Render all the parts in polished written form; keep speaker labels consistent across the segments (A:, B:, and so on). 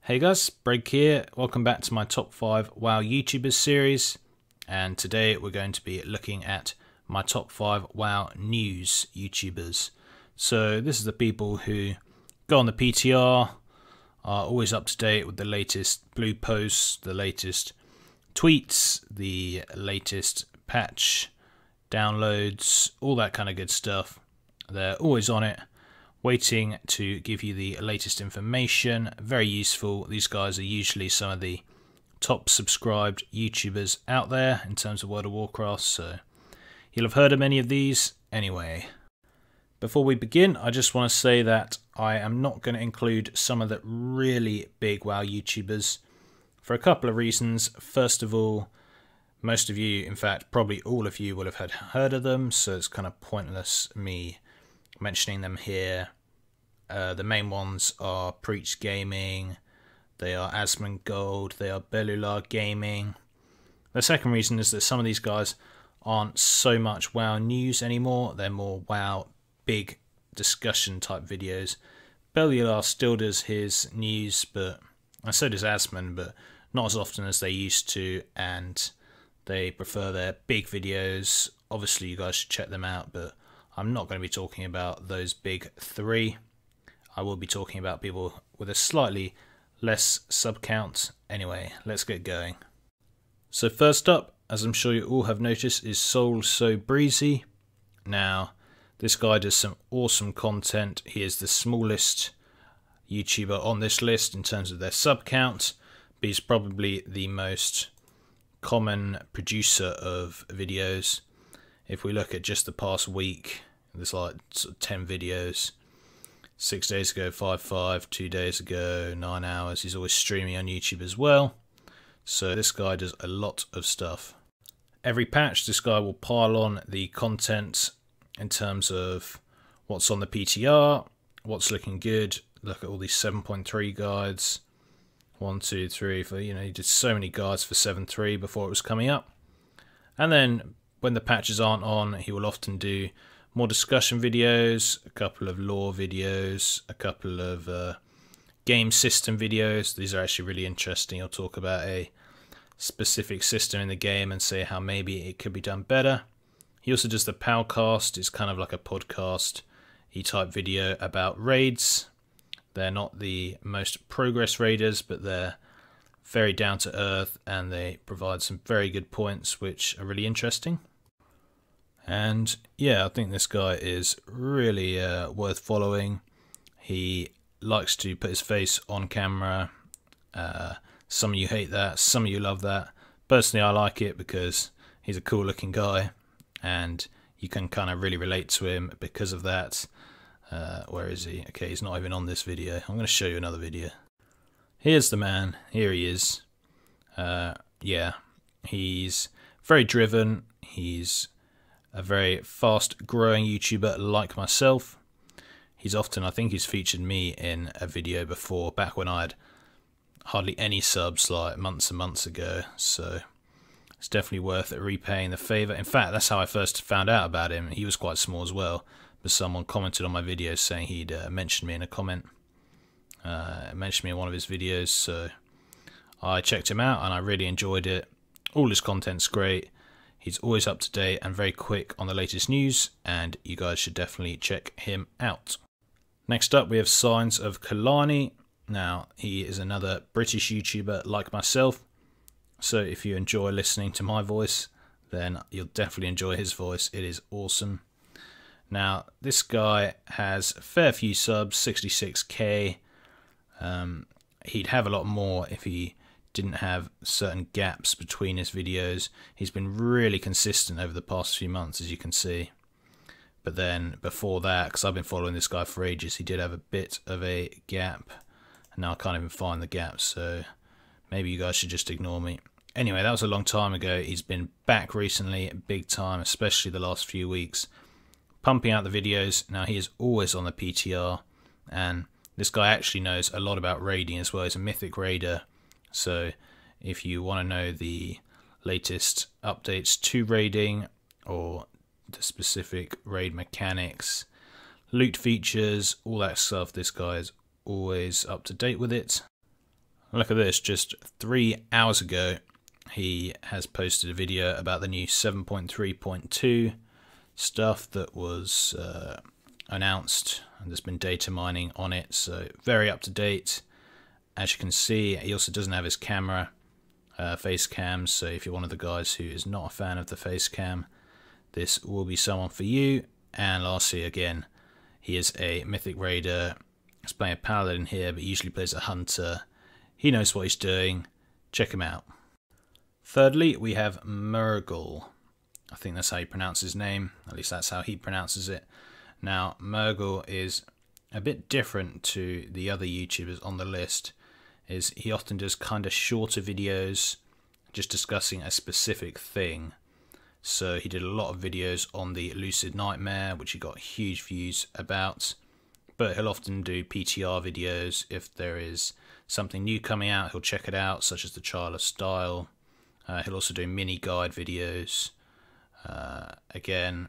A: Hey guys, Break here. Welcome back to my top 5 WoW YouTubers series, and today we're going to be looking at my top 5 WoW news YouTubers. So this is the people who go on the PTR, are always up to date with the latest blue posts, the latest tweets, the latest patch downloads, all that kind of good stuff. They're always on it, waiting to give you the latest information. Very useful. These guys are usually some of the top subscribed YouTubers out there in terms of World of Warcraft, so you'll have heard of many of these anyway. Before we begin, I just want to say that I am not going to include some of the really big WoW YouTubers for a couple of reasons. First of all, most of you, in fact probably all of you, will have heard of them, so it's kind of pointless me mentioning them here. The main ones are Preach Gaming, they are Asmongold, they are Bellular Gaming. The second reason is that some of these guys aren't so much WoW news anymore, they're more WoW big discussion type videos. Bellular still does his news, and so does Asmon, but not as often as they used to, and they prefer their big videos. Obviously you guys should check them out, but I'm not going to be talking about those big three. I will be talking about people with a slightly less sub count. Anyway, let's get going. So first up, as I'm sure you all have noticed, is SoulSoWindy. Now, this guy does some awesome content. He is the smallest YouTuber on this list in terms of their sub count, but he's probably the most common producer of videos. If we look at just the past week, there's like 10 videos. 6 days ago 5.5, 2 days ago 9 hours. He's always streaming on YouTube as well, so this guy does a lot of stuff. Every patch this guy will pile on the content in terms of what's on the PTR, what's looking good. Look at all these 7.3 guides, 1, 2, 3, 4, you know, he did so many guides for 7.3 before it was coming up. And then when the patches aren't on, he will often do more discussion videos, a couple of lore videos, a couple of game system videos. These are actually really interesting. He'll talk about a specific system in the game and say how maybe it could be done better. He also does the Palcast. It's kind of like a podcast-y type video about raids. They're not the most progress raiders, but they're very down to earth and they provide some very good points which are really interesting. And yeah, I think this guy is really worth following. He likes to put his face on camera. Some of you hate that, some of you love that. Personally, I like it because he's a cool looking guy and you can kind of really relate to him because of that. Where is he? Okay, he's not even on this video. I'm going to show you another video. Here's the man. Here he is. Yeah, he's very driven. He's a very fast growing YouTuber like myself. He's often, I think he's featured me in a video before, back when I had hardly any subs, like months and months ago, so it's definitely worth repaying the favour. In fact, that's how I first found out about him. He was quite small as well, but someone commented on my videos saying he'd mentioned me in a comment, mentioned me in one of his videos, so I checked him out and I really enjoyed it. All his content's great. He's always up to date and very quick on the latest news, and you guys should definitely check him out. Next up we have Signs of Kalani. Now, he is another British YouTuber like myself, so if you enjoy listening to my voice, then you'll definitely enjoy his voice. It is awesome. Now, this guy has a fair few subs, 66k. He'd have a lot more if he didn't have certain gaps between his videos. He's been really consistent over the past few months, as you can see. But then before that, because I've been following this guy for ages, he did have a bit of a gap. And now I can't even find the gap, so maybe you guys should just ignore me. Anyway, that was a long time ago. He's been back recently, big time, especially the last few weeks, pumping out the videos. Now, he is always on the PTR, and this guy actually knows a lot about raiding as well. He's a mythic raider. So if you want to know the latest updates to raiding or the specific raid mechanics, loot features, all that stuff, this guy is always up to date with it. Look at this, just 3 hours ago he has posted a video about the new 7.3.2 stuff that was announced, and there's been data mining on it, so very up to date. As you can see, he also doesn't have his camera face cam, so if you're one of the guys who is not a fan of the face cam, this will be someone for you. And lastly, again, he is a Mythic Raider. He's playing a Paladin here, but usually plays a Hunter. He knows what he's doing. Check him out. Thirdly, we have Merggle. I think that's how you pronounce his name. At least that's how he pronounces it. Now, Merggle is a bit different to the other YouTubers on the list. He often does kind of shorter videos, just discussing a specific thing. So he did a lot of videos on the Lucid Nightmare, which he got huge views about. But he'll often do PTR videos. If there is something new coming out, he'll check it out, such as the Trial of Style. He'll also do mini guide videos. Again,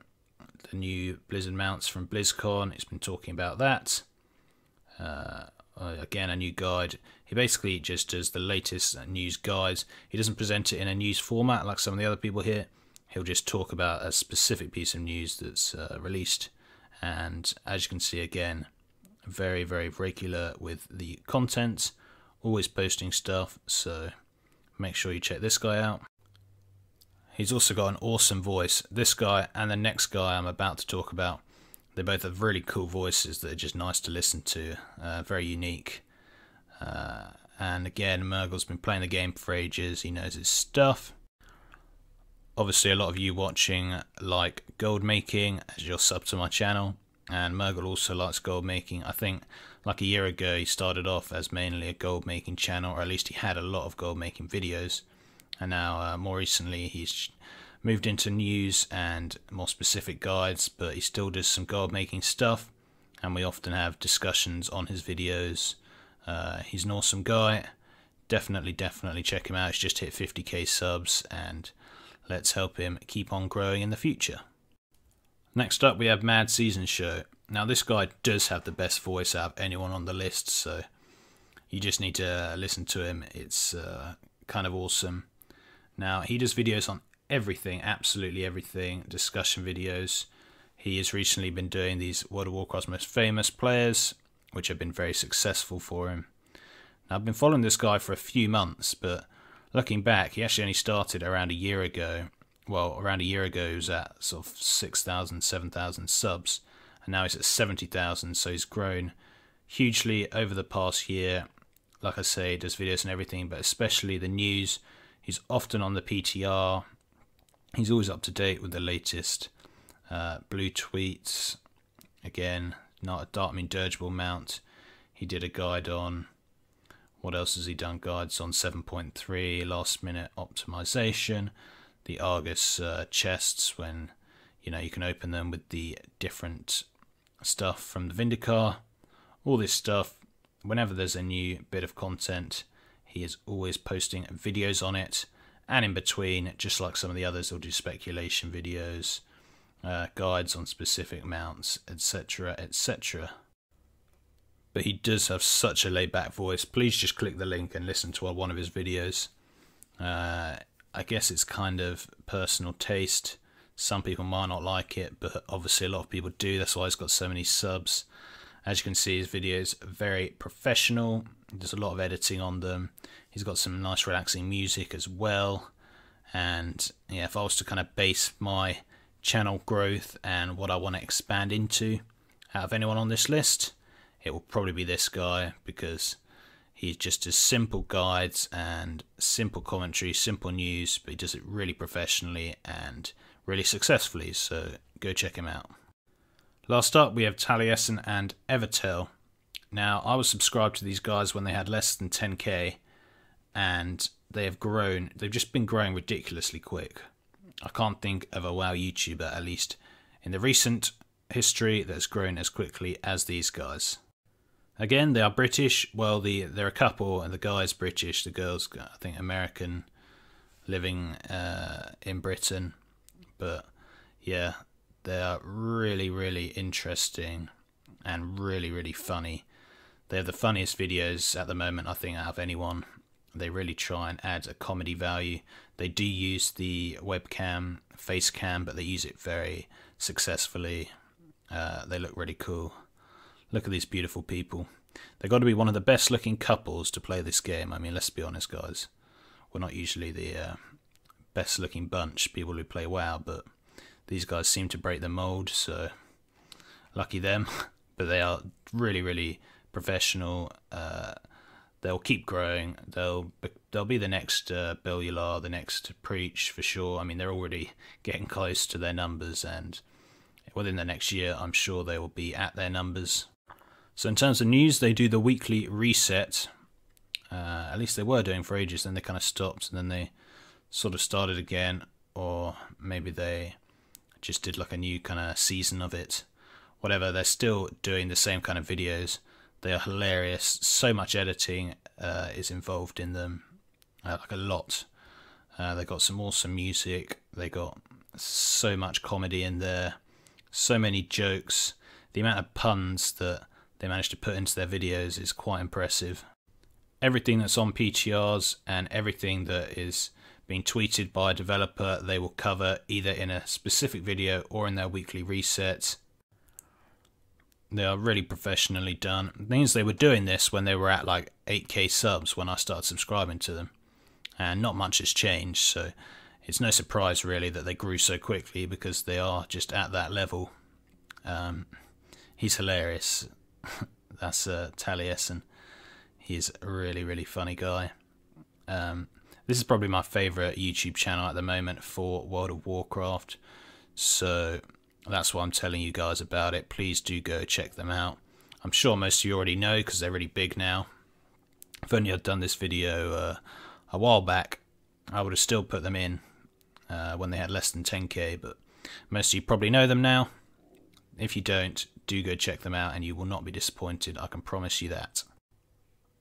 A: the new Blizzard mounts from BlizzCon, he's been talking about that. Again, a new guide. He basically just does the latest news guides. He doesn't present it in a news format like some of the other people here. He'll just talk about a specific piece of news that's released. And as you can see, again, very, very regular with the content. Always posting stuff, so make sure you check this guy out. He's also got an awesome voice. This guy and the next guy I'm about to talk about, they both have really cool voices that are just nice to listen to, very unique. And again, Merggle's been playing the game for ages, he knows his stuff. Obviously a lot of you watching like gold making as you're sub to my channel, and Merggle also likes gold making. I think like a year ago he started off as mainly a gold making channel, or at least he had a lot of gold making videos, and now more recently he's moved into news and more specific guides, but he still does some gold making stuff, and we often have discussions on his videos. He's an awesome guy. Definitely check him out. He's just hit 50k subs, and let's help him keep on growing in the future. Next up we have Mad Season Show. Now this guy does have the best voice out of anyone on the list, so you just need to listen to him. It's kind of awesome. Now he does videos on everything, absolutely everything, discussion videos. He has recently been doing these World of Warcraft's most famous players, which have been very successful for him. Now I've been following this guy for a few months, but looking back, he actually only started around a year ago. Well, around a year ago he was at sort of 6,000, 7,000 subs, and now he's at 70,000, so he's grown hugely over the past year. Like I say, he does videos and everything, but especially the news. He's often on the PTR. He's always up to date with the latest blue tweets. Again, not a Darkmean Dirigible mount. He did a guide on, what else has he done? Guides on 7.3, last minute optimization, the Argus chests, when you can open them with the different stuff from the Vindicar. All this stuff, whenever there's a new bit of content, he is always posting videos on it. And in between, just like some of the others, he'll do speculation videos, guides on specific mounts, etc, etc. But he does have such a laid back voice. Please just click the link and listen to one of his videos. I guess it's kind of personal taste. Some people might not like it, but obviously a lot of people do. That's why he's got so many subs. As you can see, his videos are very professional. There's a lot of editing on them. He's got some nice relaxing music as well. And yeah, if I was to kind of base my channel growth and what I want to expand into out of anyone on this list, it will probably be this guy, because he just does simple guides and simple commentary, simple news, but he does it really professionally and really successfully, so go check him out. Last up we have Taliesin and Evertel. Now I was subscribed to these guys when they had less than 10k, and they have grown. They've just been growing ridiculously quick. I can't think of a WoW YouTuber, at least in the recent history, that's grown as quickly as these guys. Again, they are British. Well, they're a couple, and the guy's British, the girl's, I think, American, living in Britain. But yeah, they are really, really interesting and really, really funny. They have the funniest videos at the moment, I think, out of anyone. They really try and add a comedy value. They do use the webcam, face cam, but they use it very successfully. They look really cool. Look at these beautiful people. They've got to be one of the best looking couples to play this game. I mean, let's be honest, guys. We're not usually the best looking bunch, people who play WoW, but these guys seem to break the mold, so lucky them. But they are really, really professional. They'll keep growing. They'll be the next Bellular, the next Preach for sure. I mean, they're already getting close to their numbers, and within the next year, I'm sure they will be at their numbers. So in terms of news, they do the weekly reset. At least they were doing for ages, then they kind of stopped, and then they sort of started again, or maybe they just did like a new kind of season of it. Whatever, they're still doing the same kind of videos. They are hilarious. So much editing is involved in them, like a lot. They got some awesome music. They got so much comedy in there, so many jokes. The amount of puns that they managed to put into their videos is quite impressive. Everything that's on PTRs and everything that is being tweeted by a developer, they will cover either in a specific video or in their weekly resets. They are really professionally done. The thing is, they were doing this when they were at like 8k subs when I started subscribing to them, and not much has changed, so it's no surprise really that they grew so quickly, because they are just at that level. He's hilarious. That's Taliesin. He's a really, really funny guy. This is probably my favourite YouTube channel at the moment for World of Warcraft, so that's why I'm telling you guys about it. Please do go check them out. I'm sure most of you already know because they're really big now. If only I'd done this video a while back, I would have still put them in when they had less than 10k, but most of you probably know them now. If you don't, do go check them out and you will not be disappointed, I can promise you that.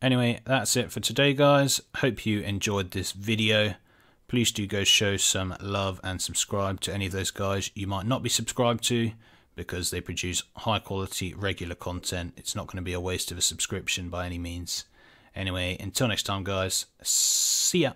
A: Anyway, that's it for today, guys. Hope you enjoyed this video. Please do go show some love and subscribe to any of those guys you might not be subscribed to, because they produce high quality regular content. It's not going to be a waste of a subscription by any means. Anyway, until next time, guys, see ya.